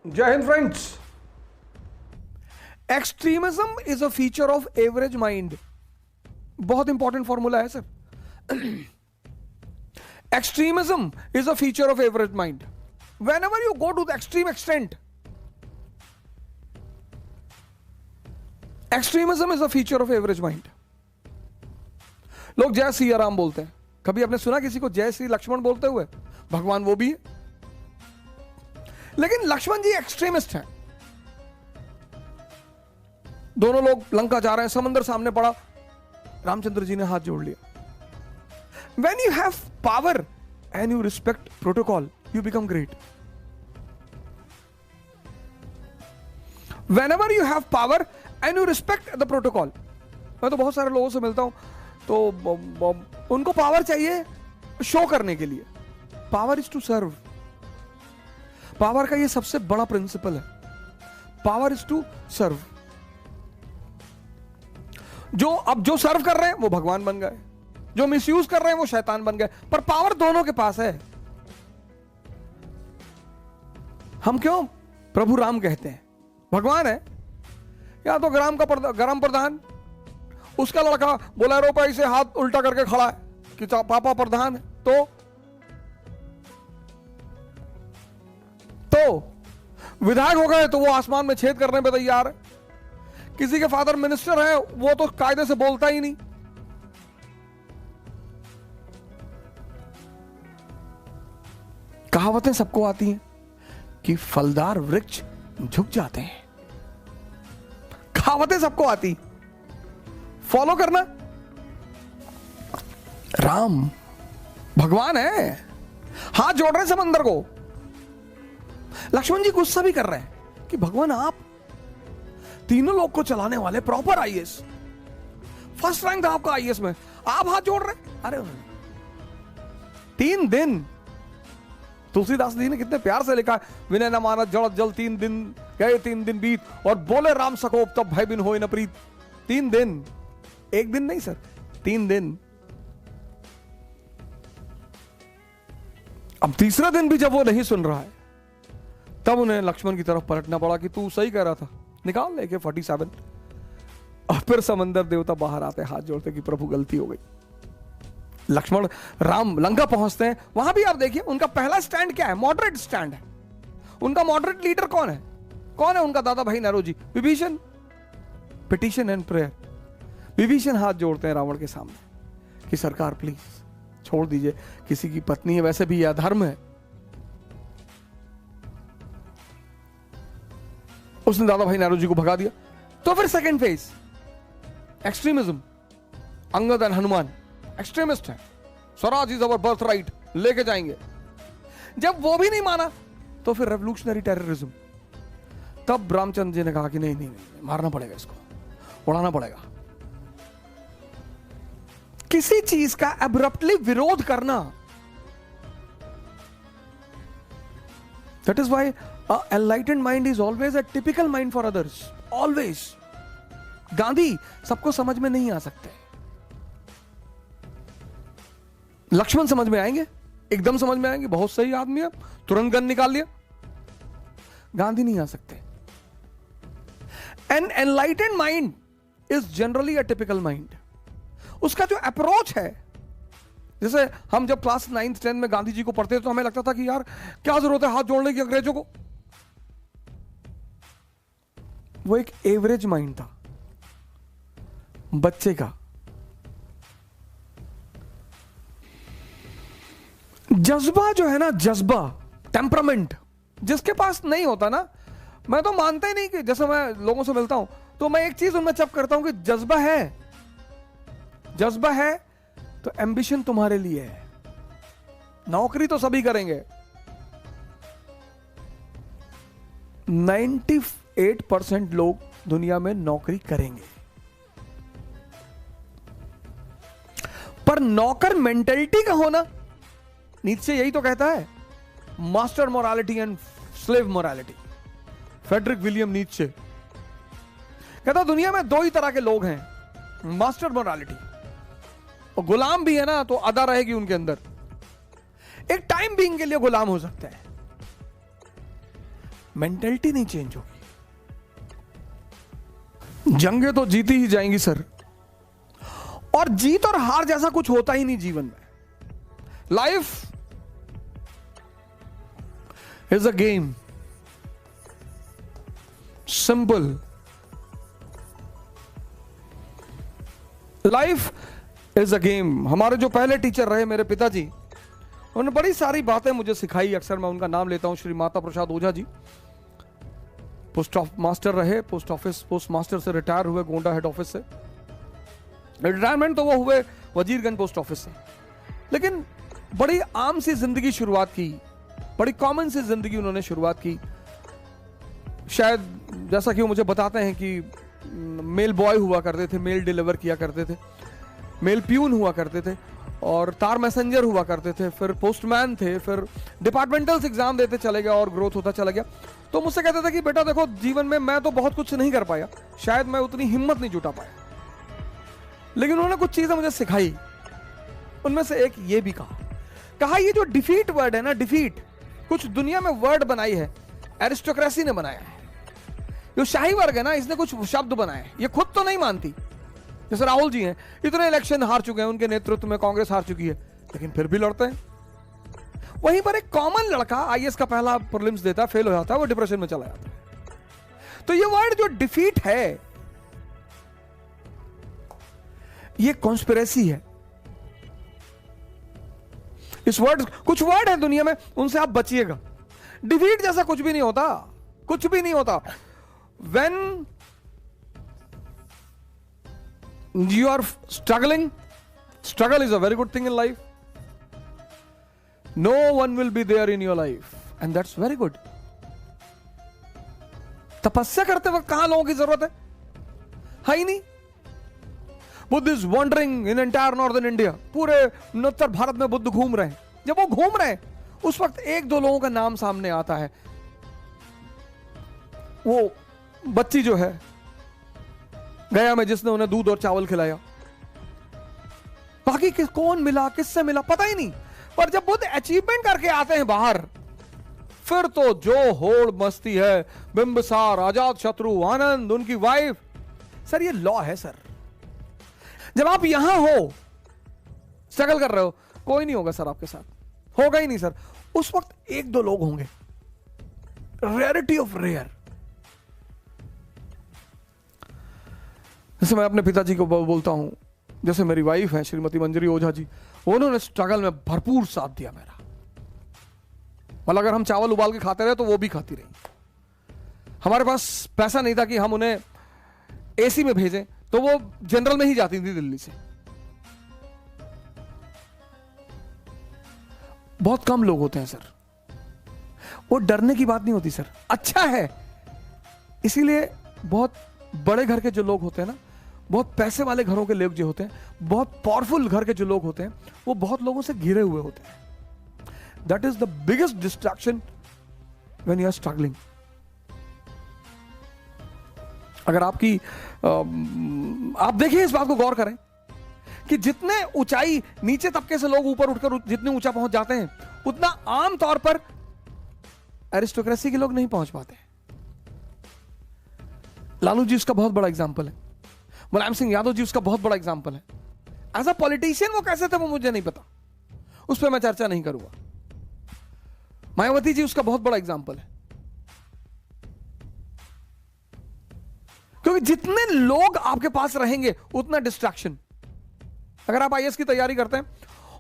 जय Hind friends. Extremism is a feature of average mind. बहुत important formula है sir. Extremism is a feature of average mind. whenever you go to the extreme extent, extremism is a feature of average mind. लोग जय श्री राम बोलते हैं, कभी आपने सुना किसी को जय श्री लक्ष्मण बोलते हुए? भगवान वो भी है, लेकिन लक्ष्मण जी एक्सट्रीमिस्ट हैं। दोनों लोग लंका जा रहे हैं, समंदर सामने पड़ा, रामचंद्र जी ने हाथ जोड़ लिया। When you have power and you respect protocol, you become great. Whenever you have power and you respect the protocol. मैं तो बहुत सारे लोगों से मिलता हूं, तो उनको पावर चाहिए शो करने के लिए। Power is to serve. Power का ये सबसे बड़ा प्रिंसिपल है, पावर इज टू सर्व। जो सर्व कर रहे हैं वो भगवान बन गए, जो मिसयूज कर रहे हैं वो शैतान बन गए, पर पावर दोनों के पास है। हम क्यों प्रभु राम कहते हैं? भगवान है या तो ग्राम प्रधान, उसका लड़का बोलेरो पे ऐसे हाथ उल्टा करके खड़ा है कि पापा प्रधान है, तो विधायक हो गए तो वो आसमान में छेद करने पे तैयार है। किसी के फादर मिनिस्टर है, वो तो कायदे से बोलता ही नहीं। कहावतें सबको आती हैं कि फलदार वृक्ष झुक जाते हैं। कहावतें सबको आती, फॉलो करना। राम भगवान है, हाथ जोड़ रहे हैं समंदर को। लक्ष्मण जी गुस्सा भी कर रहे हैं कि भगवान आप तीनों लोग को चलाने वाले, प्रॉपर आईएएस, फर्स्ट रैंक था आपका आईएएस में, आप हाथ जोड़ रहे हैं। अरे 3 दिन तुलसीदास जी ने कितने प्यार से लिखा है, विनय न मानत जड़त जल 3 दिन गए 3 दिन बीत, और बोले राम सकोप तब भय बिन होए न प्रीत। 3 दिन, एक दिन नहीं सर, 3 दिन। अब तीसरा दिन भी जब वो नहीं सुन रहा है, तब उन्हें लक्ष्मण की तरफ पलटना पड़ा कि तू सही कह रहा था, निकाल लेके 47। और फिर समंदर देवता बाहर आते, हाथ जोड़ते कि प्रभु गलती हो गई। लक्ष्मण राम लंका पहुंचते हैं, वहां भी आप देखिए उनका पहला स्टैंड क्या है? मॉडरेट स्टैंड है। उनका मॉडरेट लीडर कौन है? कौन है उनका दादा भाई Naoroji? Vibhishan. Petition and prayer. Vibhishan हाथ जोड़ते हैं रावण के सामने कि सरकार प्लीज छोड़ दीजिए, किसी की पत्नी है, वैसे भी यह अधर्म है। उसने दादा भाई नरोजी को भगा दिया। तो फिर second phase extremism. Angad and Hanuman extremist है, Swaraj is our birth right, लेके जाएंगे। जब वो भी नहीं माना तो फिर रेवोल्यूशनरी टेररिज्म। तब रामचंद्र जी ने कहा कि नहीं नहीं नहीं, मारना पड़ेगा, इसको उड़ाना पड़ेगा। किसी चीज का एब्रप्टली विरोध करना, that is why enlightened mind is always a typical mind for others, always. Gandhi सबको समझ में नहीं आ सकते, लक्ष्मण समझ में आएंगे, एकदम समझ में आएंगे, बहुत सही आदमी है, तुरंत गन निकाल लिया। गांधी नहीं आ सकते। An enlightened mind is generally a typical mind. उसका जो अप्रोच है, जैसे हम जब क्लास 9th 10th में गांधी जी को पढ़ते थे तो हमें लगता था कि यार क्या जरूरत है हाथ जोड़ने की अंग्रेजों को। वो एक एवरेज माइंड था, बच्चे का। जज्बा जो है ना, जज्बा, टेम्परामेंट जिसके पास नहीं होता ना, मैं तो मानता ही नहीं कि, जैसे मैं लोगों से मिलता हूं तो मैं एक चीज उनमें चप करता हूं कि जज्बा है, जज्बा है तो एम्बिशन तुम्हारे लिए है। नौकरी तो सभी करेंगे, 98% लोग दुनिया में नौकरी करेंगे, पर नौकर मेंटेलिटी का होना, नीचे यही तो कहता है, master morality and slave morality. Friedrich William Nietzsche कहता दुनिया में 2 ही तरह के लोग हैं, मास्टर मोरालिटी, और गुलाम भी है ना तो अदा रहेगी उनके अंदर। एक टाइम बीइंग के लिए गुलाम हो सकता है, मेंटेलिटी नहीं चेंज होगी, जंगें तो जीती ही जाएंगी सर। और जीत और हार जैसा कुछ होता ही नहीं जीवन में। Life is a game, simple. Life is a game. हमारे जो पहले टीचर रहे, मेरे पिताजी, उन्होंने बड़ी सारी बातें मुझे सिखाई। अक्सर मैं उनका नाम लेता हूं, श्री माता प्रसाद ओझा जी। पोस्ट मास्टर रहे, पोस्ट मास्टर से रिटायर हुए गोंडा हेड ऑफिस से। रिटायरमेंट तो वो हुए वजीरगंज पोस्ट ऑफिस से, लेकिन बड़ी आम सी जिंदगी शुरुआत की, बड़ी कॉमन सी जिंदगी उन्होंने शुरुआत की। शायद जैसा कि वो मुझे बताते हैं कि मेल बॉय हुआ करते थे, मेल डिलीवर किया करते थे, मेल प्यून हुआ करते थे, और तार मैसेंजर हुआ करते थे, फिर पोस्टमैन थे, फिर डिपार्टमेंटल एग्जाम देते चले गए और ग्रोथ होता चला गया। तो मुझसे कहते थे कि बेटा देखो, जीवन में मैं तो बहुत कुछ नहीं कर पाया, शायद मैं उतनी हिम्मत नहीं जुटा पाया, लेकिन उन्होंने कुछ चीजें मुझे सिखाई। उनमें से एक ये भी कहा ये जो डिफीट वर्ड है ना, डिफीट कुछ दुनिया में वर्ड बनाई है, एरिस्टोक्रेसी ने बनाया है। जो शाही वर्ग है ना, इसने कुछ शब्द बनाए, ये खुद तो नहीं मानती। जैसे राहुल जी हैं, इतने इलेक्शन हार चुके हैं, उनके नेतृत्व में कांग्रेस हार चुकी है, लेकिन फिर भी लड़ते हैं। वहीं पर एक कॉमन लड़का आईएएस का पहला प्रीलिम्स देता है, फेल हो जाता है, वो डिप्रेशन में चला जाता है। तो ये वर्ड जो डिफीट है, ये कॉन्स्पिरेसी है। इस वर्ड, कुछ वर्ड है दुनिया में, उनसे आप बचिएगा। डिफीट जैसा कुछ भी नहीं होता, कुछ भी नहीं होता। When you are struggling, struggle is a very good thing in life. No one will be there in your life, and that's very good. तपस्या करते वक्त कहां लोगों की जरूरत है ही नहीं। Buddha is wandering in entire northern India, पूरे उत्तर भारत में बुद्ध घूम रहे हैं। जब वो घूम रहे हैं, उस वक्त एक दो लोगों का नाम सामने आता है। वो बच्ची जो है गया में, जिसने उन्हें दूध और चावल खिलाया, बाकी कौन मिला, किससे मिला, पता ही नहीं। पर जब बुद्ध अचीवमेंट करके आते हैं बाहर, फिर तो जो होड़ मस्ती है, बिंबिसार, अजात शत्रु, आनंद, उनकी वाइफ। सर ये लॉ है सर। जब आप यहां हो, स्ट्रगल कर रहे हो, कोई नहीं होगा सर आपके साथ, होगा ही नहीं सर। उस वक्त एक दो लोग होंगे, रेयरिटी ऑफ रेयर। जैसे मैं अपने पिताजी को बोलता हूं, जैसे मेरी वाइफ है श्रीमती मंजरी ओझा जी, उन्होंने स्ट्रगल में भरपूर साथ दिया मेरा। मतलब अगर हम चावल उबाल के खाते रहे तो वो भी खाती रही। हमारे पास पैसा नहीं था कि हम उन्हें एसी में भेजें, तो वो जनरल में ही जाती थी दिल्ली से। बहुत कम लोग होते हैं सर, वो डरने की बात नहीं होती सर, अच्छा है। इसीलिए बहुत बड़े घर के जो लोग होते हैं ना, बहुत पैसे वाले घरों के लोग जो होते हैं, बहुत पावरफुल घर के जो लोग होते हैं, वो बहुत लोगों से घिरे हुए होते हैं। That is the biggest distraction when you are struggling. अगर आपकी आप देखिए, इस बात को गौर करें कि जितने ऊंचाई नीचे तबके से लोग ऊपर उठकर जितने ऊंचा पहुंच जाते हैं, उतना आम तौर पर एरिस्टोक्रेसी के लोग नहीं पहुंच पाते। लालू जी उसका बहुत बड़ा एग्जाम्पल है, मुलायम सिंह यादव जी उसका बहुत बड़ा एग्जाम्पल है। एज अ पॉलिटिशियन वो कैसे थे वो मुझे नहीं पता, उस पर मैं चर्चा नहीं करूंगा। मायावती जी उसका बहुत बड़ा एग्जाम्पल है, क्योंकि जितने लोग आपके पास रहेंगे उतना डिस्ट्रैक्शन। अगर आप आईएएस की तैयारी करते हैं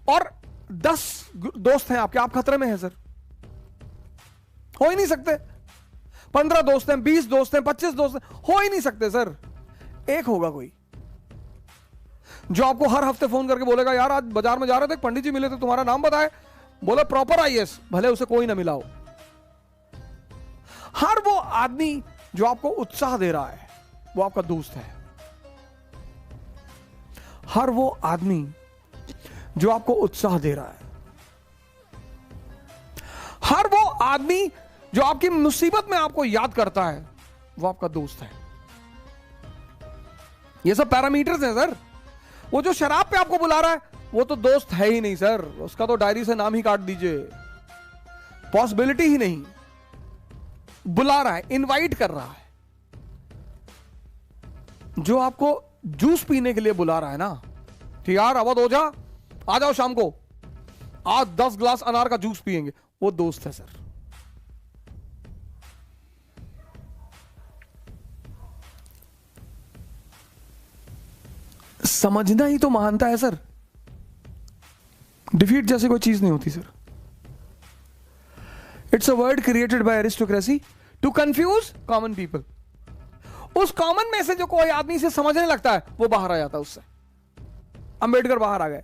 और 10 दोस्त हैं आपके, आप खतरे में हैं सर, हो ही नहीं सकते। 15 दोस्त हैं, 20 दोस्त हैं, 25 दोस्त हैं, हो ही नहीं सकते सर। एक होगा कोई जो आपको हर हफ्ते फोन करके बोलेगा, यार आज बाजार में जा रहे थे, पंडित जी मिले थे, तुम्हारा नाम बताए, बोला प्रॉपर आईएएस, भले उसे कोई ना मिला हो। हर वो आदमी जो आपको उत्साह दे रहा है वो आपका दोस्त है। हर वो आदमी जो आपको उत्साह दे रहा है, हर वो आदमी जो आपकी मुसीबत में आपको याद करता है, वो आपका दोस्त है। ये सब पैरामीटर्स हैं सर। वो जो शराब पे आपको बुला रहा है वो तो दोस्त है ही नहीं सर, उसका तो डायरी से नाम ही काट दीजिए, पॉसिबिलिटी ही नहीं। बुला रहा है, इनवाइट कर रहा है, जो आपको जूस पीने के लिए बुला रहा है ना कि यार अवध हो जा, आ जाओ शाम को, आज 10 ग्लास अनार का जूस पिएंगे, वो दोस्त है सर। समझना ही तो महानता है सर। डिफीट जैसे कोई चीज नहीं होती sir. It's a word created by aristocracy to confuse common people. उस कॉमन में से जो कोई आदमी से समझने लगता है वो बाहर आ जाता है उससे। अंबेडकर बाहर आ गए,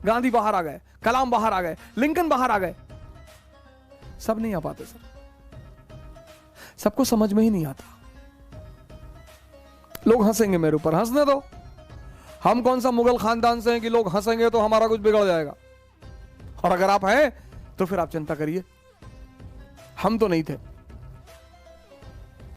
गांधी बाहर आ गए, कलाम बाहर आ गए, लिंकन बाहर आ गए, सब नहीं आ पाते सर। सबको समझ में ही नहीं आता। लोग हंसेंगे मेरे ऊपर, हंसने दो। हम कौन सा मुगल खानदान से हैं कि लोग हंसेंगे तो हमारा कुछ बिगड़ जाएगा। और अगर आप हैं तो फिर आप चिंता करिए, हम तो नहीं थे।